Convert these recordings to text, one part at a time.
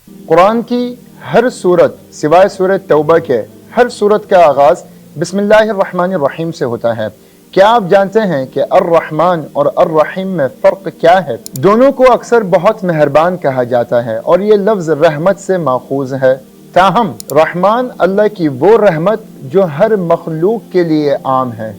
قرآن کی ہر صورت سوائے سورۃ توبہ کے ہر صورت کا آغاز بسم اللہ الرحمن الرحیم سے ہوتا ہے۔ کیا آپ جانتے ہیں کہ الرحمن اور الرحیم میں فرق کیا ہے؟ دونوں کو اکثر بہت مہربان کہا جاتا ہے اور یہ لفظ رحمت سے ماخوذ ہے، تاہم رحمان اللہ کی وہ رحمت جو ہر مخلوق کے لیے عام ہے،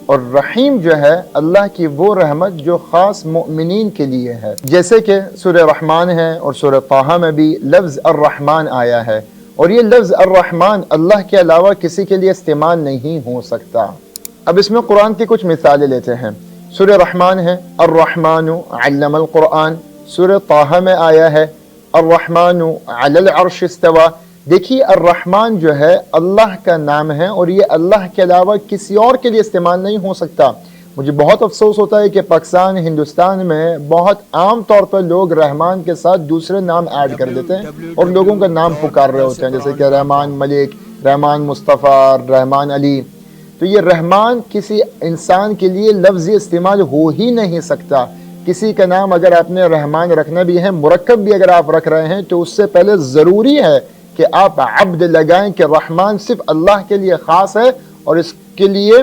اور رحیم جو ہے اللہ کی وہ رحمت جو خاص مؤمنین کے لیے ہے، جیسے کہ سورہ رحمان ہے اور سورہ طٰہٰ میں بھی لفظ الرحمن آیا ہے، اور یہ لفظ الرحمن اللہ کے علاوہ کسی کے لیے استعمال نہیں ہو سکتا۔ اب اس میں قرآن کی کچھ مثالیں لیتے ہیں۔ سورہ رحمان ہے الرحمن علم القرآن، سورہ طٰہٰ میں آیا ہے الرحمن علی العرش استوى۔ دیکھیے الرحمن جو ہے اللہ کا نام ہے اور یہ اللہ کے علاوہ کسی اور کے لیے استعمال نہیں ہو سکتا۔ مجھے بہت افسوس ہوتا ہے کہ پاکستان ہندوستان میں بہت عام طور پر لوگ رحمان کے ساتھ دوسرے نام ایڈ کر دیتے ہیں اور لوگوں کا نام پکار رہے ہوتے ہیں، جیسے کہ رحمان ملک، رحمان مصطفیٰ، رحمان علی۔ تو یہ رحمان کسی انسان کے لیے لفظی استعمال ہو ہی نہیں سکتا۔ کسی کا نام اگر آپ نے رحمان رکھنا بھی ہے، مرکب بھی اگر آپ رکھ رہے ہیں، تو اس سے پہلے ضروری ہے کہ آپ عبد لگائیں کہ رحمان صرف اللہ کے لیے خاص ہے، اور اس کے لیے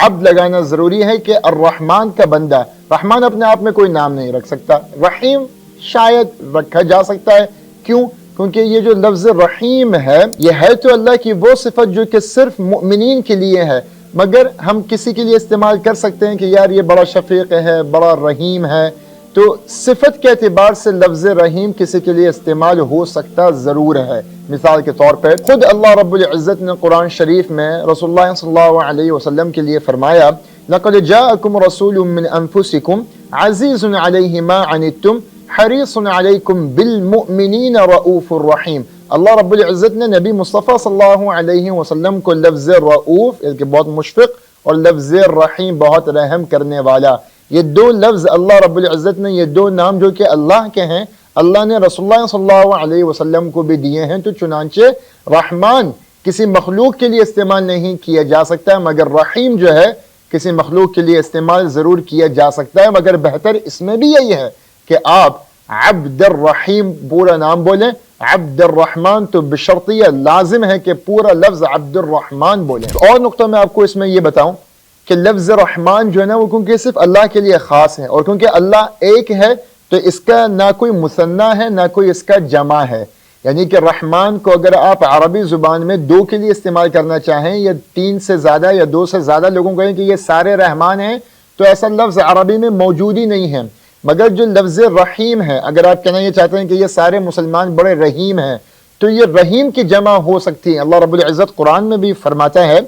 عبد لگانا ضروری ہے کہ الرحمن کا بندہ۔ رحمان اپنے آپ میں کوئی نام نہیں رکھ سکتا، رحیم شاید رکھا جا سکتا ہے۔ کیوں؟ کیونکہ یہ جو لفظ رحیم ہے یہ ہے تو اللہ کی وہ صفت جو کہ صرف مؤمنین کے لیے ہے، مگر ہم کسی کے لیے استعمال کر سکتے ہیں کہ یار یہ بڑا شفیق ہے، بڑا رحیم ہے، تو صفت کے اعتبار سے لفظ رحیم کسی کے لیے استعمال ہو سکتا ضرور ہے۔ مثال کے طور پہ خود اللہ رب العزت نے قرآن شریف میں رسول اللہ صلی اللہ علیہ وسلم کے لیے فرمایا لَقَدْ جَاءَكُمْ رَسُولٌ مِّنْ أَنفُسِكُمْ عَزِيزٌ عَلَيْهِ مَا عَنِتُّمْ حَرِيصٌ عَلَيْكُمْ بِالْمُؤْمِنِينَ رَؤُوفٌ رَحِيمٌ۔ اللہ رب العزت نے نبی مصطفیٰ صلی اللہ علیہ وسلم کو لفظ رؤوف کہ بہت مشفق اور لفظ رحیم بہت رحم کرنے والا، یہ دو لفظ اللہ رب العزت نے، یہ دو نام جو کہ اللہ کے ہیں، اللہ نے رسول اللہ صلی اللہ علیہ وسلم کو بھی دیے ہیں۔ تو چنانچہ رحمان کسی مخلوق کے لیے استعمال نہیں کیا جا سکتا، مگر رحیم جو ہے کسی مخلوق کے لیے استعمال ضرور کیا جا سکتا ہے، مگر بہتر اس میں بھی یہی ہے کہ آپ عبد الرحیم پورا نام بولیں، عبد الرحمن تو بشرطیہ لازم ہے کہ پورا لفظ عبد الرحمن بولیں۔ اور نقطہ میں آپ کو اس میں یہ بتاؤں کہ لفظ رحمان جو ہے نا وہ کیونکہ صرف اللہ کے لیے خاص ہے، اور کیونکہ اللہ ایک ہے تو اس کا نہ کوئی مثنیٰ ہے نہ کوئی اس کا جمع ہے، یعنی کہ رحمان کو اگر آپ عربی زبان میں دو کے لیے استعمال کرنا چاہیں یا تین سے زیادہ یا دو سے زیادہ لوگوں کو کہیں کہ یہ سارے رحمان ہیں، تو ایسا لفظ عربی میں موجود ہی نہیں ہے۔ مگر جو لفظ رحیم ہے، اگر آپ کہنا یہ چاہتے ہیں کہ یہ سارے مسلمان بڑے رحیم ہیں، تو یہ رحیم کی جمع ہو سکتی ہے۔ اللہ رب العزت قرآن میں بھی فرماتا ہے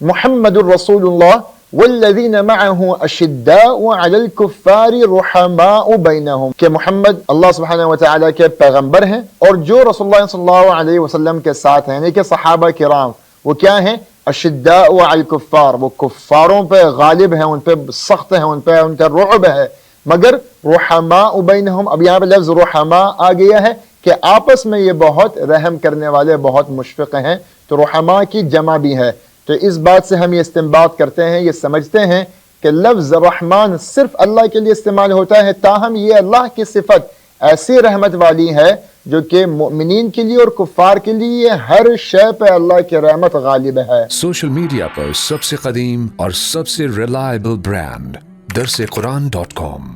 محمد الرسول اللہ والذین معه اشداء علی الکفار رحماء بینہم، کہ محمد اللہ سبحانہ وتعالی کے پیغمبر ہیں اور جو رسول اللہ صلی اللہ علیہ وسلم کے ساتھ ہیں، یعنی کہ صحابہ کرام، وہ کیا ہیں؟ اشداء علی الکفار، وہ کفاروں پہ غالب ہیں، ان پہ سخت ہیں، ان پہ ان کا رعب ہے، مگر رحماء بینہم، اب یہاں پہ لفظ رحماء آ گیا ہے کہ آپس میں یہ بہت رحم کرنے والے، بہت مشفق ہیں، تو رحماء کی جمع بھی ہے۔ تو اس بات سے ہم یہ استنباط کرتے ہیں، یہ سمجھتے ہیں کہ لفظ رحمان صرف اللہ کے لیے استعمال ہوتا ہے، تاہم یہ اللہ کی صفت ایسی رحمت والی ہے جو کہ مؤمنین کے لیے اور کفار کے لیے ہر شے پہ اللہ کی رحمت غالب ہے۔ سوشل میڈیا پر سب سے قدیم اور سب سے ریلائبل برانڈ درسقرآن.com